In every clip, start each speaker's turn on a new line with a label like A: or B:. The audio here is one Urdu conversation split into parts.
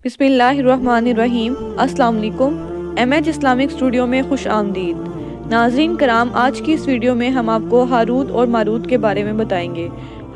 A: بسم اللہ الرحمن الرحیم۔ السلام علیکم۔ MH اسلامک اسٹوڈیو میں خوش آمدید۔ ناظرین کرام، آج کی اس ویڈیو میں ہم آپ کو ہاروت اور ماروت کے بارے میں بتائیں گے۔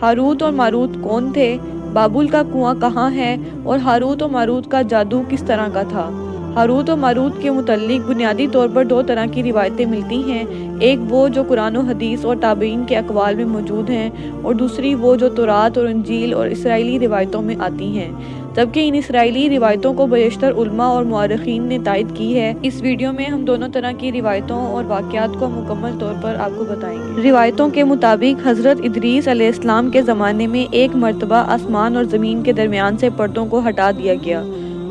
A: ہاروت اور ماروت کون تھے، بابل کا کنواں کہاں ہے، اور ہاروت اور ماروت کا جادو کس طرح کا تھا۔ ہاروت اور ماروت کے متعلق بنیادی طور پر دو طرح کی روایتیں ملتی ہیں، ایک وہ جو قرآن و حدیث اور تابعین کے اقوال میں موجود ہیں، اور دوسری وہ جو تورات اور انجیل اور اسرائیلی روایتوں میں آتی ہیں، جبکہ ان اسرائیلی روایتوں کو بیشتر علماء اور مورخین نے تائید کی ہے۔ اس ویڈیو میں ہم دونوں طرح کی روایتوں اور واقعات کو مکمل طور پر آپ کو بتائیں گے۔ روایتوں کے مطابق حضرت ادریس علیہ السلام کے زمانے میں ایک مرتبہ آسمان اور زمین کے درمیان سے پردوں کو ہٹا دیا گیا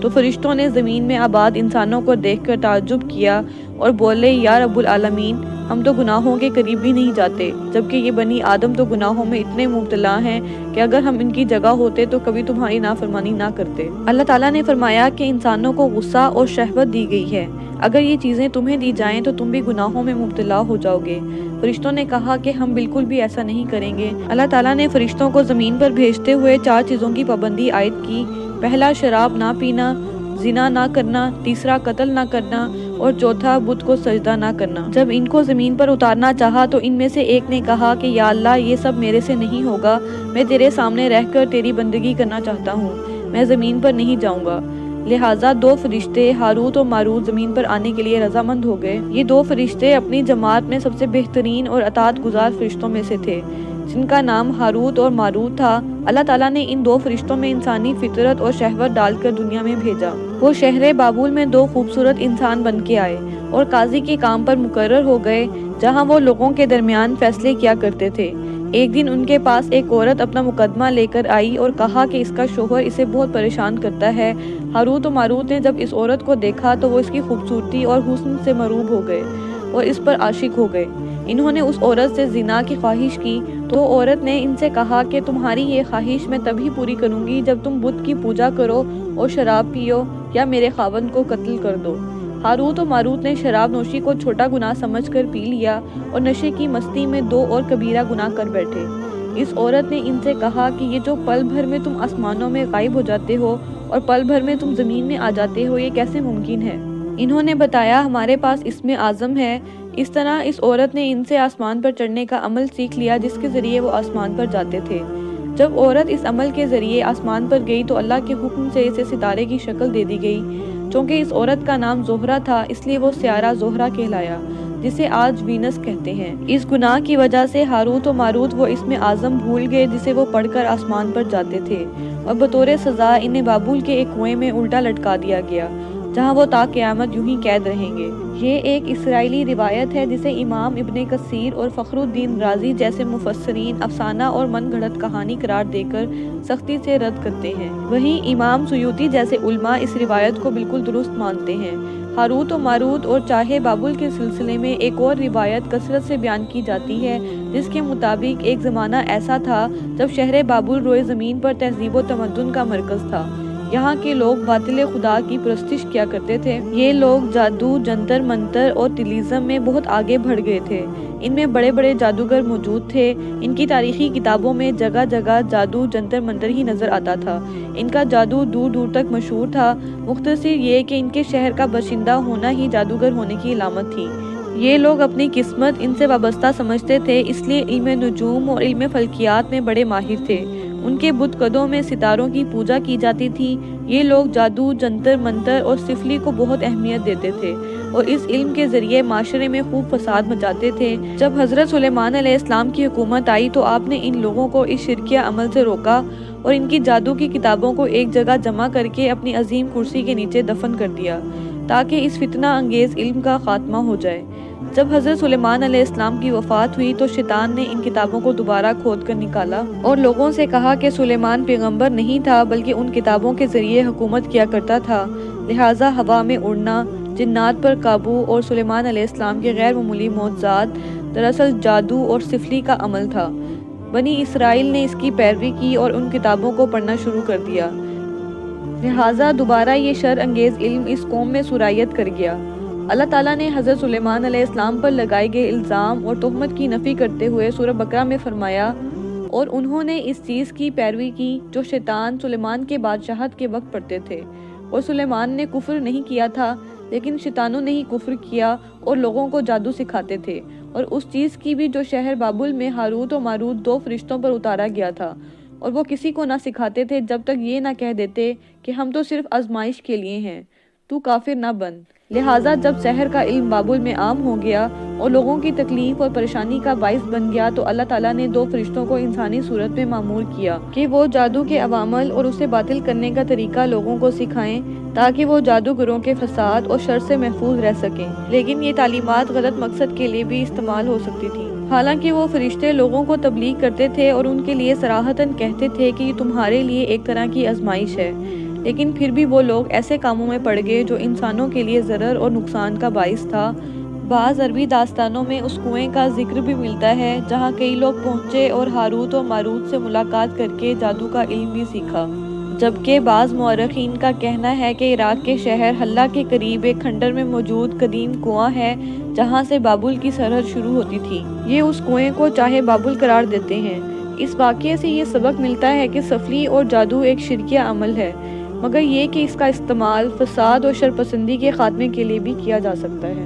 A: تو فرشتوں نے زمین میں آباد انسانوں کو دیکھ کر تعجب کیا اور بولے، یا رب العالمین، ہم تو گناہوں کے قریب بھی نہیں جاتے، جبکہ یہ بنی آدم تو گناہوں میں اتنے مبتلا ہیں کہ اگر ہم ان کی جگہ ہوتے تو کبھی تمہاری نافرمانی نہ کرتے۔ اللہ تعالیٰ نے فرمایا کہ انسانوں کو غصہ اور شہوت دی گئی ہے، اگر یہ چیزیں تمہیں دی جائیں تو تم بھی گناہوں میں مبتلا ہو جاؤ گے۔ فرشتوں نے کہا کہ ہم بالکل بھی ایسا نہیں کریں گے۔ اللہ تعالیٰ نے فرشتوں کو زمین پر بھیجتے ہوئے 4 چیزوں کی پابندی عائد کی۔ پہلا، شراب نہ پینا، زنا نہ کرنا، تیسرا، قتل نہ کرنا، اور چوتھا، بت کو سجدہ نہ کرنا۔ جب ان کو زمین پر اتارنا چاہا تو ان میں سے ایک نے کہا کہ یا اللہ، یہ سب میرے سے نہیں ہوگا، میں تیرے سامنے رہ کر تیری بندگی کرنا چاہتا ہوں، میں زمین پر نہیں جاؤں گا۔ لہٰذا 2 فرشتے ہاروت اور ماروت زمین پر آنے کے لیے رضامند ہو گئے۔ یہ 2 فرشتے اپنی جماعت میں سب سے بہترین اور اطاعت گزار فرشتوں میں سے تھے، جن کا نام ہاروت اور ماروت تھا۔ اللہ تعالیٰ نے ان 2 فرشتوں میں انسانی فطرت اور شہوت ڈال کر دنیا میں بھیجا۔ وہ شہر بابل میں 2 خوبصورت انسان بن کے آئے اور قاضی کے کام پر مقرر ہو گئے، جہاں وہ لوگوں کے درمیان فیصلے کیا کرتے تھے۔ ایک دن ان کے پاس ایک عورت اپنا مقدمہ لے کر آئی اور کہا کہ اس کا شوہر اسے بہت پریشان کرتا ہے۔ ہاروت و ماروت نے جب اس عورت کو دیکھا تو وہ اس کی خوبصورتی اور حسن سے مرعوب ہو گئے اور اس پر عاشق ہو گئے۔ انہوں نے اس عورت سے زنا کی خواہش کی تو عورت نے ان سے کہا کہ تمہاری یہ خواہش میں تبھی پوری کروں گی جب تم بت کی پوجا کرو اور شراب پیو یا میرے خاوند کو قتل کر دو۔ ہاروت و ماروت نے شراب نوشی کو چھوٹا گناہ سمجھ کر پی لیا اور نشے کی مستی میں 2 اور کبیرہ گناہ کر بیٹھے۔ اس عورت نے ان سے کہا کہ یہ جو پل بھر میں تم آسمانوں میں غائب ہو جاتے ہو اور پل بھر میں تم زمین میں آ جاتے ہو، یہ کیسے ممکن ہے؟ انہوں نے بتایا، ہمارے پاس اسم اعظم ہے۔ اس طرح اس عورت نے ان سے آسمان پر چڑھنے کا عمل سیکھ لیا جس کے ذریعے وہ آسمان پر جاتے تھے۔ جب عورت اس عمل کے ذریعے آسمان پر گئی تو اللہ کے حکم سے اسے ستارے کی شکل دے دی گئی۔ چونکہ اس عورت کا نام زہرہ تھا، اس لیے وہ سیارہ زہرہ کہلایا، جسے آج وینس کہتے ہیں۔ اس گناہ کی وجہ سے ہاروت و ماروت وہ اسم اعظم بھول گئے جسے وہ پڑھ کر آسمان پر جاتے تھے، اور بطور سزا انہیں بابل کے ایک کنویں میں الٹا لٹکا دیا گیا، جہاں وہ تا قیامت یوں ہی قید رہیں گے۔ یہ ایک اسرائیلی روایت ہے جسے امام ابن کثیر اور فخر الدین رازی جیسے مفسرین افسانہ اور من گھڑت کہانی قرار دے کر سختی سے رد کرتے ہیں۔ وہیں امام سیوطی جیسے علماء اس روایت کو بالکل درست مانتے ہیں۔ ہاروت و ماروت اور چاہے بابل کے سلسلے میں ایک اور روایت کثرت سے بیان کی جاتی ہے، جس کے مطابق ایک زمانہ ایسا تھا جب شہر بابل روئے زمین پر تہذیب و تمدن کا مرکز تھا۔ یہاں کے لوگ باطل خدا کی پرستش کیا کرتے تھے۔ یہ لوگ جادو، جنتر منتر اور تلیزم میں بہت آگے بڑھ گئے تھے۔ ان میں بڑے بڑے جادوگر موجود تھے۔ ان کی تاریخی کتابوں میں جگہ جگہ جادو، جنتر منتر ہی نظر آتا تھا۔ ان کا جادو دور دور تک مشہور تھا۔ مختصر یہ کہ ان کے شہر کا باشندہ ہونا ہی جادوگر ہونے کی علامت تھی۔ یہ لوگ اپنی قسمت ان سے وابستہ سمجھتے تھے، اس لیے علم نجوم اور علم فلکیات میں بڑے ماہر تھے۔ ان کے بت قدوں میں ستاروں کی پوجا کی جاتی تھی۔ یہ لوگ جادو، جنتر منتر اور سفلی کو بہت اہمیت دیتے تھے اور اس علم کے ذریعے معاشرے میں خوب فساد مچاتے تھے۔ جب حضرت سلیمان علیہ السلام کی حکومت آئی تو آپ نے ان لوگوں کو اس شرکیہ عمل سے روکا اور ان کی جادو کی کتابوں کو ایک جگہ جمع کر کے اپنی عظیم کرسی کے نیچے دفن کر دیا تاکہ اس فتنہ انگیز علم کا خاتمہ ہو جائے۔ جب حضرت سلیمان علیہ السلام کی وفات ہوئی تو شیطان نے ان کتابوں کو دوبارہ کھود کر نکالا اور لوگوں سے کہا کہ سلیمان پیغمبر نہیں تھا بلکہ ان کتابوں کے ذریعے حکومت کیا کرتا تھا۔ لہٰذا ہوا میں اڑنا، جنات پر قابو اور سلیمان علیہ السلام کے غیر معمولی معجزات دراصل جادو اور سفلی کا عمل تھا۔ بنی اسرائیل نے اس کی پیروی کی اور ان کتابوں کو پڑھنا شروع کر دیا۔ لہٰذا دوبارہ یہ شر انگیز علم اس قوم میں سرایت کر گیا۔ اللہ تعالیٰ نے حضرت سلیمان علیہ السلام پر لگائے گئے الزام اور تہمت کی نفی کرتے ہوئے سورہ بقرہ میں فرمایا، اور انہوں نے اس چیز کی پیروی کی جو شیطان سلیمان کے بادشاہت کے وقت پڑھتے تھے، اور سلیمان نے کفر نہیں کیا تھا، لیکن شیطانوں نے ہی کفر کیا اور لوگوں کو جادو سکھاتے تھے، اور اس چیز کی بھی جو شہر بابل میں ہاروت و ماروت 2 فرشتوں پر اتارا گیا تھا، اور وہ کسی کو نہ سکھاتے تھے جب تک یہ نہ کہہ دیتے کہ ہم تو صرف آزمائش کے لیے ہیں، تو کافر نہ بن۔ لہٰذا جب سحر کا علم بابل میں عام ہو گیا اور لوگوں کی تکلیف اور پریشانی کا باعث بن گیا، تو اللہ تعالیٰ نے 2 فرشتوں کو انسانی صورت میں معمور کیا کہ وہ جادو کے عوامل اور اسے باطل کرنے کا طریقہ لوگوں کو سکھائیں، تاکہ وہ جادوگروں کے فساد اور شر سے محفوظ رہ سکیں۔ لیکن یہ تعلیمات غلط مقصد کے لیے بھی استعمال ہو سکتی تھی۔ حالانکہ وہ فرشتے لوگوں کو تبلیغ کرتے تھے اور ان کے لیے صراحتاً کہتے تھے کہ یہ تمہارے لیے ایک طرح کی آزمائش ہے، لیکن پھر بھی وہ لوگ ایسے کاموں میں پڑ گئے جو انسانوں کے لیے ضرر اور نقصان کا باعث تھا۔ بعض عربی داستانوں میں اس کنویں کا ذکر بھی ملتا ہے جہاں کئی لوگ پہنچے اور ہاروت و ماروت سے ملاقات کر کے جادو کا علم بھی سیکھا، جبکہ بعض مورخین کا کہنا ہے کہ عراق کے شہر حلہ کے قریب ایک کھنڈر میں موجود قدیم کنواں ہے جہاں سے بابل کی سرحد شروع ہوتی تھی۔ یہ اس کنویں کو چاہے بابل قرار دیتے ہیں۔ اس واقعے سے یہ سبق ملتا ہے کہ سفلی اور جادو ایک شرکیہ عمل ہے، مگر یہ کہ اس کا استعمال فساد اور شرپسندی کے خاتمے کے لیے بھی کیا جا سکتا ہے۔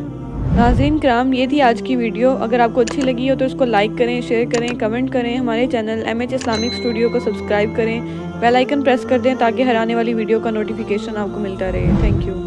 A: ناظرین کرام، یہ تھی آج کی ویڈیو۔ اگر آپ کو اچھی لگی ہو تو اس کو لائک کریں، شیئر کریں، کمنٹ کریں، ہمارے چینل MH اسلامک اسٹوڈیو کو سبسکرائب کریں، بیل آئیکن پریس کر دیں تاکہ ہر آنے والی ویڈیو کا نوٹیفیکیشن آپ کو ملتا رہے۔ Thank you.